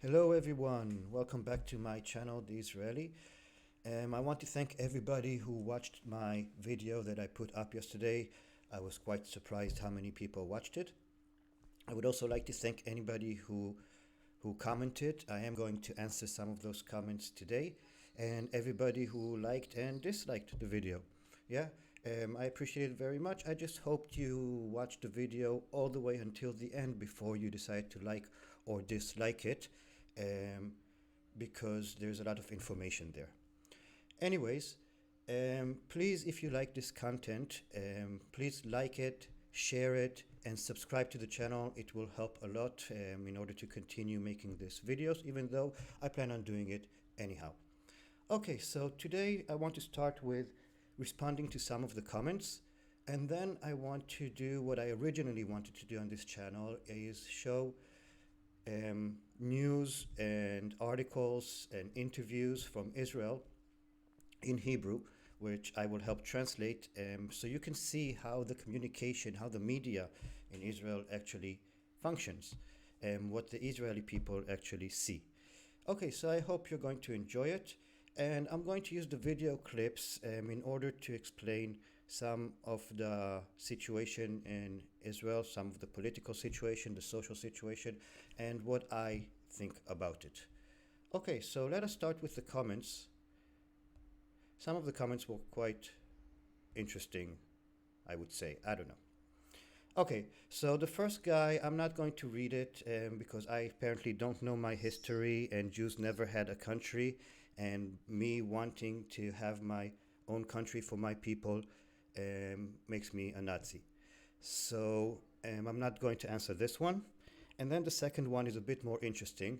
Hello everyone, welcome back to my channel, The Israeli. I want to thank everybody who watched my video that I put up yesterday. I was quite surprised how many people watched it. I would also like to thank anybody who commented. I am going to answer some of those comments today, and everybody who liked and disliked the video. Yeah, I appreciate it very much. I just hoped you watched the video all the way until the end before you decide to like or dislike it, um, because there's a lot of information there. Anyways, please, if you like this content, please like it, share it, and subscribe to the channel. It will help a lot in order to continue making these videos, even though I plan on doing it anyhow. Okay, so today I want to start with responding to some of the comments, and then I want to do what I originally wanted to do on this channel, is show news and articles and interviews from Israel in Hebrew, which I will help translate, so you can see how the communication, how the media in Israel actually functions, and what the Israeli people actually see. Okay, so I hope you're going to enjoy it, and I'm going to use the video clips in order to explain some of the situation in Israel, some of the political situation, the social situation, and what I think about it. Okay, so let us start with the comments. Some of the comments were quite interesting, I would say. I don't know. Okay, so the first guy, I'm not going to read it because I apparently don't know my history, and Jews never had a country, and me wanting to have my own country for my people makes me a Nazi. So I'm not going to answer this one. And then the second one is a bit more interesting.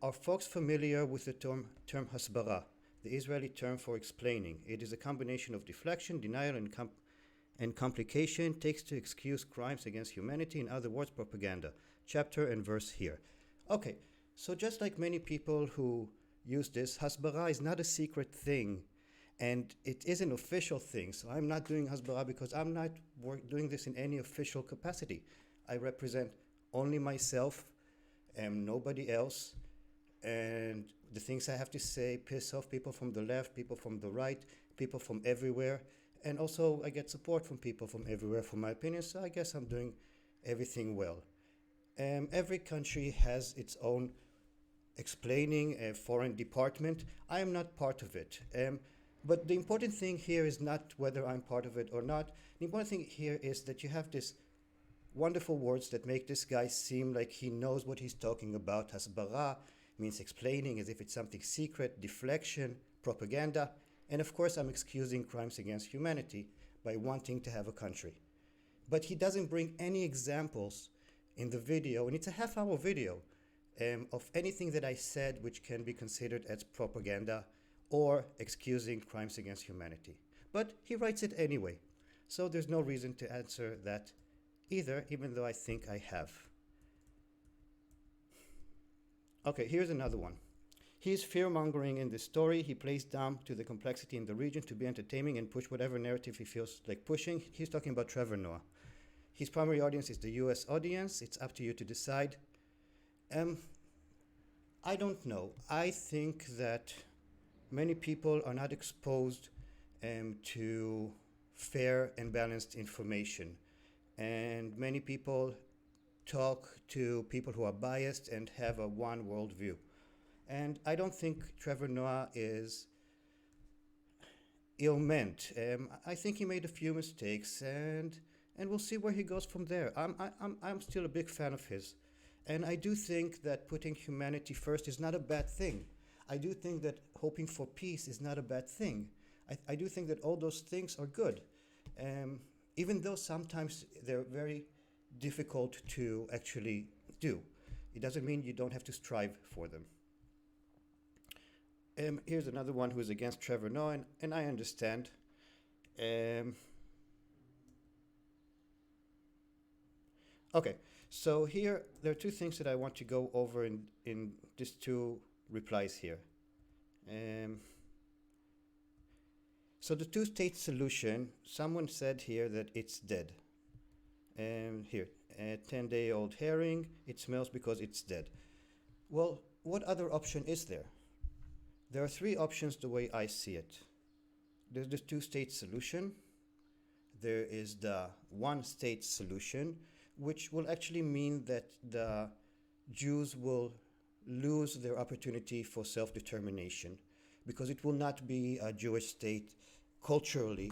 Are folks familiar with the term hasbara, the Israeli term for explaining? It is a combination of deflection, denial, and complication, takes to excuse crimes against humanity, in other words, propaganda. Chapter and verse here. Okay, so just like many people who use this, hasbara is not a secret thing, and it is an official thing. So I'm not doing hasbara because I'm not doing this in any official capacity. I represent only myself and nobody else. And the things I have to say piss off people from the left, people from the right, people from everywhere. And also, I get support from people from everywhere for my opinion, so I guess I'm doing everything well. Every country has its own explaining a foreign department. I am not part of it. But the important thing here is not whether I'm part of it or not. The important thing here is that you have this wonderful words that make this guy seem like he knows what he's talking about. Hasbara means explaining as if it's something secret, deflection, propaganda, and of course I'm excusing crimes against humanity by wanting to have a country. But he doesn't bring any examples in the video, and it's a half-hour video, of anything that I said which can be considered as propaganda or excusing crimes against humanity. But he writes it anyway, so there's no reason to answer that either, even though I think I have. Okay, here's another one. He's fear-mongering in this story. He plays down to the complexity in the region to be entertaining and push whatever narrative he feels like pushing. He's talking about Trevor Noah. His primary audience is the US audience. It's up to you to decide. I don't know. I think that many people are not exposed to fair and balanced information. And many people talk to people who are biased and have a one worldview. And I don't think Trevor Noah is ill meant. I think he made a few mistakes, and we'll see where he goes from there. I'm still a big fan of his. And I do think that putting humanity first is not a bad thing. I do think that hoping for peace is not a bad thing. I do think that all those things are good. Even though sometimes they're very difficult to actually do. It doesn't mean you don't have to strive for them. Here's another one who's against Trevor Noah, and I understand. Okay, so here there are two things that I want to go over in these two replies here. So the two-state solution, someone said here that it's dead. Here, a 10-day-old herring, it smells because it's dead. Well, what other option is there? There are three options the way I see it. There's the two-state solution. There is the one-state solution, which will actually mean that the Jews will lose their opportunity for self-determination, because it will not be a Jewish state culturally,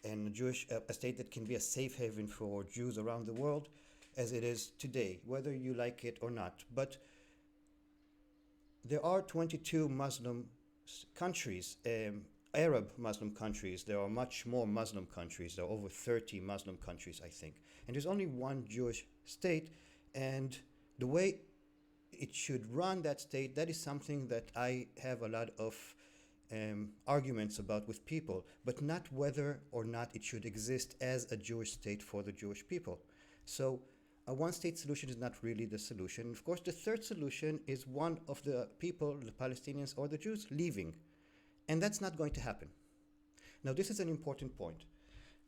and a state that can be a safe haven for Jews around the world as it is today, whether you like it or not. But there are 22 Muslim countries, Arab Muslim countries. There are much more Muslim countries. There are over 30 Muslim countries, I think. And there's only one Jewish state, and the way it should run that state, that is something that I have a lot of arguments about with people, but not whether or not it should exist as a Jewish state for the Jewish people. So a one-state solution is not really the solution. Of course, the third solution is one of the people, the Palestinians or the Jews, leaving. And that's not going to happen. Now, this is an important point.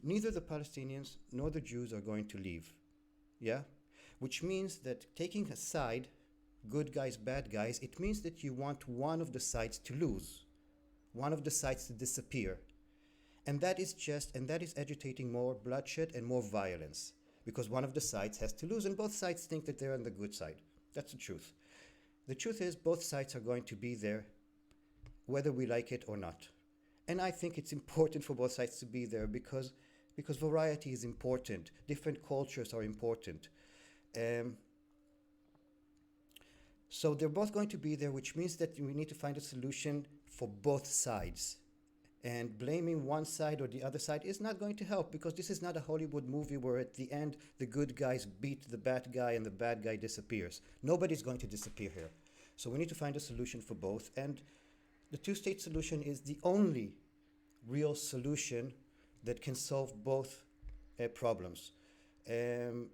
Neither the Palestinians nor the Jews are going to leave. Yeah? Which means that taking a side, good guys, bad guys, it means that you want one of the sides to lose, one of the sides to disappear. And that is agitating more bloodshed and more violence, because one of the sides has to lose, and both sides think that they're on the good side. That's the truth. The truth is both sides are going to be there, whether we like it or not. And I think it's important for both sides to be there because variety is important. Different cultures are important. So they're both going to be there, which means that we need to find a solution for both sides. And blaming one side or the other side is not going to help, because this is not a Hollywood movie where at the end the good guys beat the bad guy and the bad guy disappears. Nobody's going to disappear here. So we need to find a solution for both. And the two-state solution is the only real solution that can solve both problems. And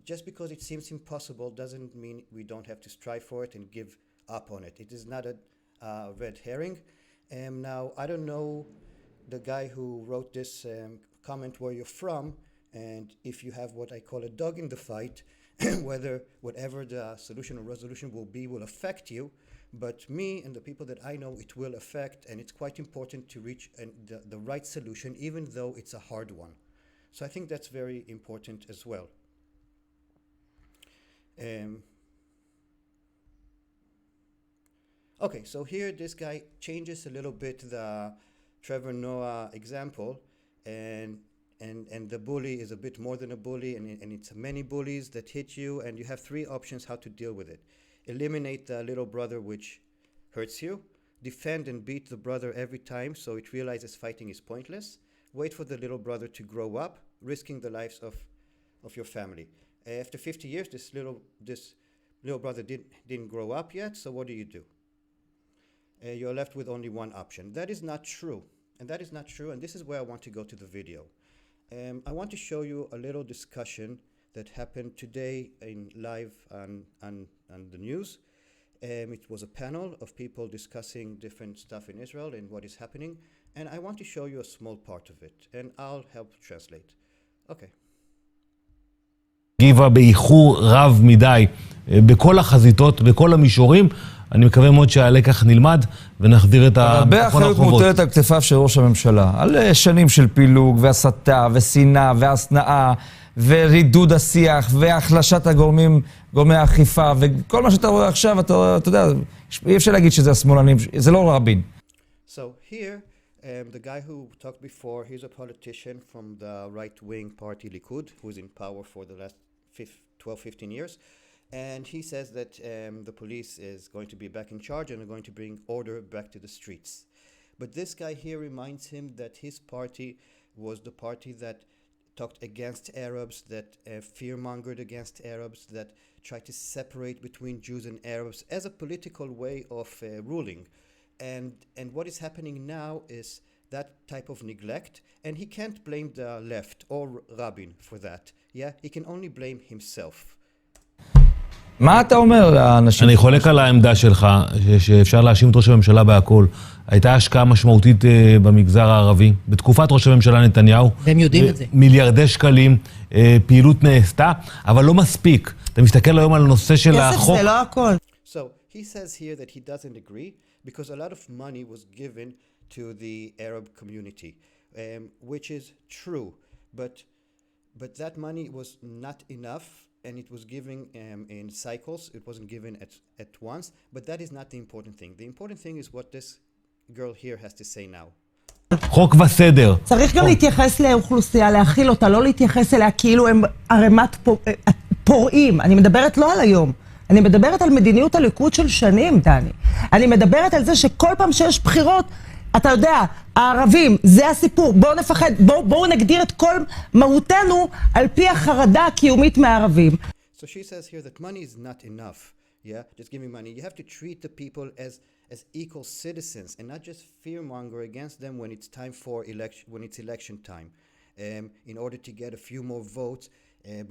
just because it seems impossible doesn't mean we don't have to strive for it and give up on it. It is not a red herring. Now, I don't know the guy who wrote this comment where you're from, and if you have what I call a dog in the fight, whatever the solution or resolution will be will affect you. But me and the people that I know, it will affect, and it's quite important to reach the right solution, even though it's a hard one. So I think that's very important as well. Okay, so here this guy changes a little bit the Trevor Noah example, and the bully is a bit more than a bully, and it's many bullies that hit you, and you have three options how to deal with it. Eliminate the little brother which hurts you. Defend and beat the brother every time so it realizes fighting is pointless. Wait for the little brother to grow up, risking the lives of your family. After 50 years, this little brother didn't grow up yet, so what do? You're left with only one option. That is not true. And this is where I want to go to the video. I want to show you a little discussion that happened today live on the news. It was a panel of people discussing different stuff in Israel and what is happening, and I want to show you a small part of it, and I'll help translate. Okay. הגיבה באיחור רב מדי בכל החזיתות, בכל המישורים. אני מקווה מאוד שהלקח נלמד ונחדיר את הביטחון הרחובות. הרבה אחריות מוטלת על כתפיו של ראש הממשלה, על שנים של פילוג והסתה ושנאה והשנאה ורידוד השיח והחלשת גורמי האכיפה, וכל מה שאתה רואה עכשיו, אתה יודע, אי אפשר להגיד שזה השמאלנים, זה לא רבין. So here, the guy who talked before, he's a politician from the right-wing party Likud, who's in power for the last 12-15 years. And he says that the police is going to be back in charge and are going to bring order back to the streets. But this guy here reminds him that his party was the party that talked against Arabs, that fear-mongered against Arabs, that tried to separate between Jews and Arabs as a political way of ruling. And what is happening now is that type of neglect, and he can't blame the left or Rabin for that. Yeah, he can only blame himself. מה אתה אומר לאנשים? אני חולק על העמדה שלך, שאפשר להאשים את ראש הממשלה בהכל. הייתה השקעה משמעותית במגזר הערבי, בתקופת ראש הממשלה נתניהו. והם יודעים את זה. מיליארדי שקלים, פעילות נעשתה, אבל לא מספיק. אתה מסתכל היום על הנושא של החוק. כסף זה לא הכל. So he says here that he doesn't agree because a lot of money was given to the Arab community, which is true, but that money was not enough, and it was given in cycles. It wasn't given at once, but that is not the important thing. The important thing is what this girl here has to say now. חוק וסדר. צריך גם להתייחס לאוכלוסייה, להכיל אותה, לא להתייחס אליה כאילו הם ערימת פורעים. אני מדברת לא על היום, אני מדברת על מדיניות הליכוד של שנים, דני. אני מדברת על זה שכל פעם שיש בחירות, אתה יודע, הערבים, זה הסיפור, בואו נפחד, בואו נגדיר את כל מהותנו על פי החרדה הקיומית מהערבים. So she says here that money is not enough. Yeah, just give me money. You have to treat the people as equal citizens and not just fearmonger against them when it's time for election time, in order to get a few more votes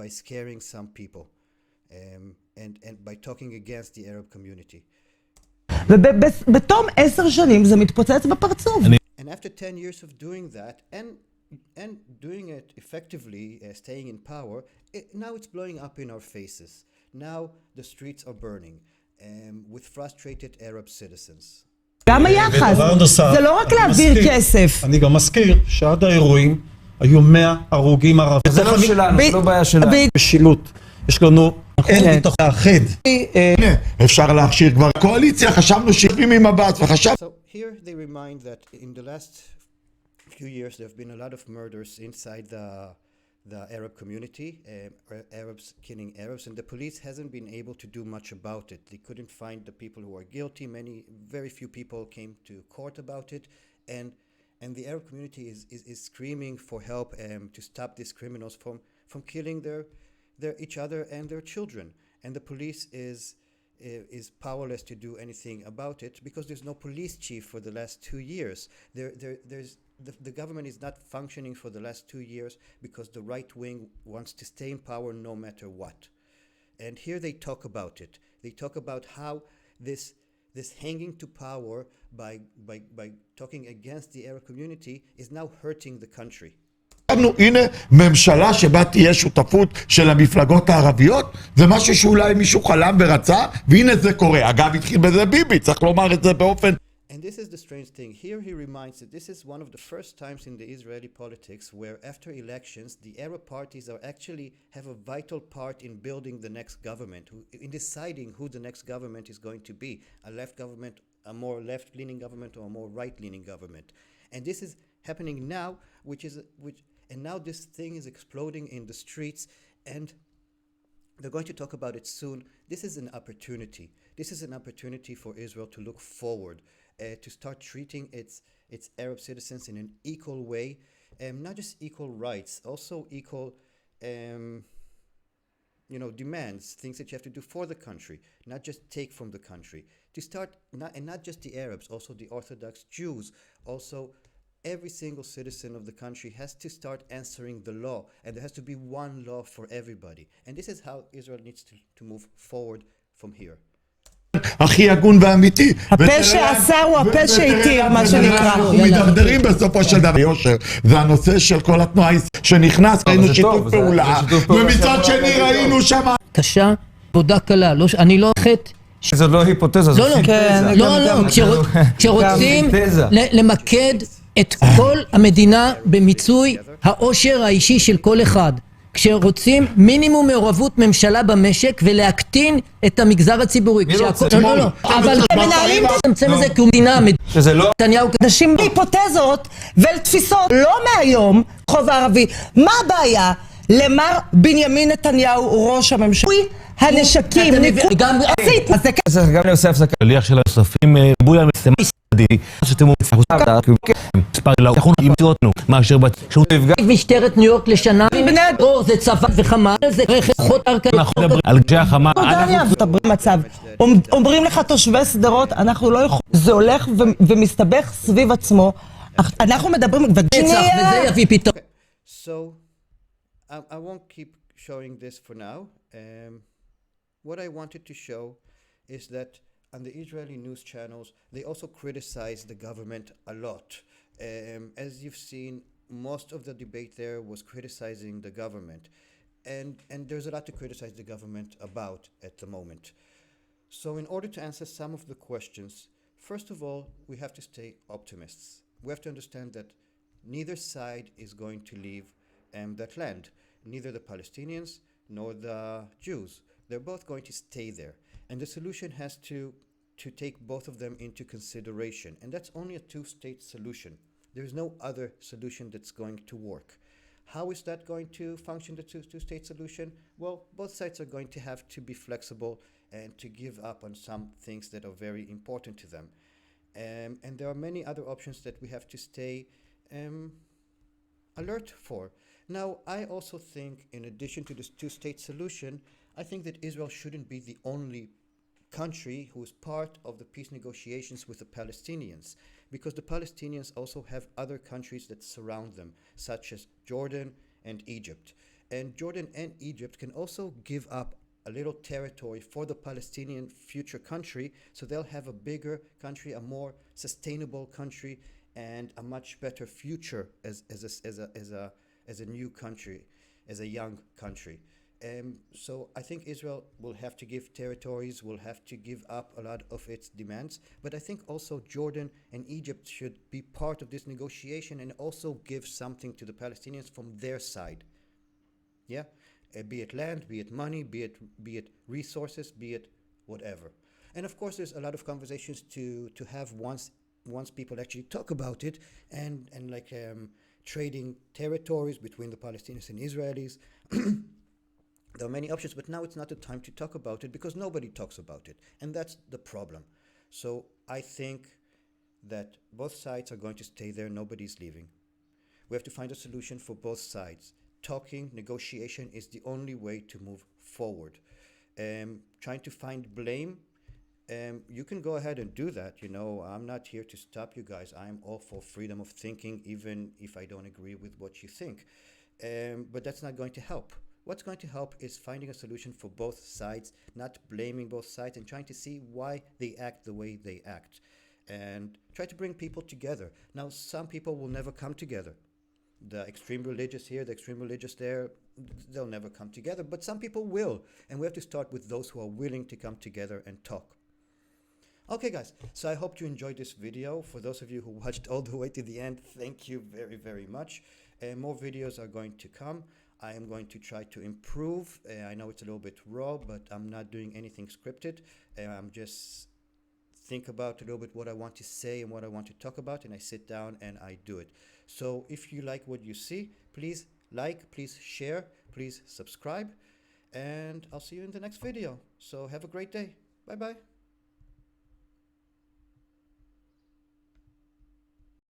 by scaring some people, and by talking against the Arab community. ובתום 10 שנים זה מתפוצץ בפרצוף. And after 10 years of doing that and doing it effectively, staying in power, now it's blowing up in our faces. Now the streets are burning with frustrated Arab citizens. גם היחס, זה לא רק להעביר כסף. אני גם מזכיר שעד האירועים היו 100 הרוגים ערבים. זה לא שלנו, זה לא בעיה שלנו. משילות, יש לנו אין ביטחון לאחד. אפשר להכשיר כבר קואליציה, חשבנו שיושבים עם עבאס וחשב... So here they remind that in the last few years there have been a lot of murders inside the Arab community, Arabs killing Arabs, and the police hasn't been able to do much about it. They couldn't find the people who are guilty. Very few people came to court about it, and the Arab community is screaming for help to stop these criminals from killing each other and their children. And the police is powerless to do anything about it because there's no police chief for the last 2 years. The government is not functioning for the last 2 years because the right wing wants to stay in power no matter what. And here they talk about it. They talk about how this hanging to power by talking against the Arab community is now hurting the country. הנה ממשלה שבה תהיה שותפות של המפלגות הערביות, זה משהו שאולי מישהו חלם ורצה, והנה זה קורה. אגב, התחיל בזה ביבי, צריך לומר את זה באופן... And this is the strange thing. Here he reminds that this is one of the first times in the Israeli politics where after elections, the Arab parties actually have a vital part in building the next government, in deciding who the next government is going to be, a left government, a more left-leaning government, or a more right-leaning government. And this is happening now, and now this thing is exploding in the streets, and they're going to talk about it soon. This is an opportunity. This is an opportunity for Israel to look forward, to start treating its Arab citizens in an equal way, not just equal rights, also equal demands, things that you have to do for the country, not just take from the country. To start, not just the Arabs, also the Orthodox Jews, also every single citizen of the country has to start answering the law, and there has to be one law for everybody. And this is how Israel needs to move forward from here. הכי הגון ואמיתי. הפה שעשה הוא הפה שהתיר, מה שנקרא. אנחנו מדרדרים בסופו של דבר. יושר, זה הנושא של כל התנועה שנכנס, ראינו שיתוף פעולה, ומצד שני ראינו שם... קשה, עבודה קלה, אני לא חטא. זו לא היפותזה, זו סינתזה. לא, כשרוצים למקד את כל המדינה במיצוי העושר האישי של כל אחד. כשרוצים מינימום מעורבות ממשלה במשק ולהקטין את המגזר הציבורי. לא, אבל מנהלים תצמצם את זה כמדינה. שזה לא... אנשים בהיפותזות ולתפיסות לא מהיום, חוב הערבי. מה הבעיה? למר בנימין נתניהו, ראש הממשלה, הנשקים, גם אני עושה הפסקה. שליח של הנוספים, בויה מסתמדי, שאתם מצליחו מספר לא, אנחנו נמצא אותנו, מאשר משטרת ניו יורק לשנה, זה צבא וחמה, זה רכב חוד ארכאי. אנחנו מדברים על ג'י החמה. מצב. אומרים לך תושבי סדרות, אנחנו לא יכולים, זה הולך ומסתבך סביב עצמו, אנחנו מדברים, וזה יביא פתאום. So, I won't keep showing this for now. What I wanted to show is that on the Israeli news channels, they also criticize the government a lot. As you've seen, most of the debate there was criticizing the government. and there's a lot to criticize the government about at the moment. So in order to answer some of the questions, first of all, we have to stay optimists. We have to understand that neither side is going to leave that land, neither the Palestinians nor the Jews. They're both going to stay there. And the solution has to take both of them into consideration. And that's only a two-state solution. There's no other solution that's going to work. How is that going to function, the two-state solution? Well, both sides are going to have to be flexible and to give up on some things that are very important to them. And there are many other options that we have to stay alert for. Now, I also think, in addition to this two-state solution, I think that Israel shouldn't be the only country who is part of the peace negotiations with the Palestinians, because the Palestinians also have other countries that surround them, such as Jordan and Egypt. And Jordan and Egypt can also give up a little territory for the Palestinian future country, so they'll have a bigger country, a more sustainable country, and a much better future as a new country, as a young country. So I think Israel will have to give territories, will have to give up a lot of its demands, but I think also Jordan and Egypt should be part of this negotiation and also give something to the Palestinians from their side. Yeah, be it land, be it money, be it resources, be it whatever. And of course, there's a lot of conversations to have once people actually talk about it, and like trading territories between the Palestinians and Israelis. There are many options, but now it's not the time to talk about it because nobody talks about it, and that's the problem. So I think that both sides are going to stay there. Nobody's leaving. We have to find a solution for both sides. Talking, negotiation is the only way to move forward. Trying to find blame, you can go ahead and do that. I'm not here to stop you guys. I'm all for freedom of thinking, even if I don't agree with what you think. But that's not going to help. What's going to help is finding a solution for both sides, not blaming both sides, and trying to see why they act the way they act. And try to bring people together. Now, some people will never come together. The extreme religious here, the extreme religious there, they'll never come together. But some people will. And we have to start with those who are willing to come together and talk. Okay, guys, so I hope you enjoyed this video. For those of you who watched all the way to the end, thank you very, very much. More videos are going to come. I am going to try to improve. I know it's a little bit raw, but I'm not doing anything scripted. I'm just think about a little bit what I want to say and what I want to talk about, and I sit down and I do it. So if you like what you see, please like, please share, please subscribe, and I'll see you in the next video. So have a great day. Bye-bye.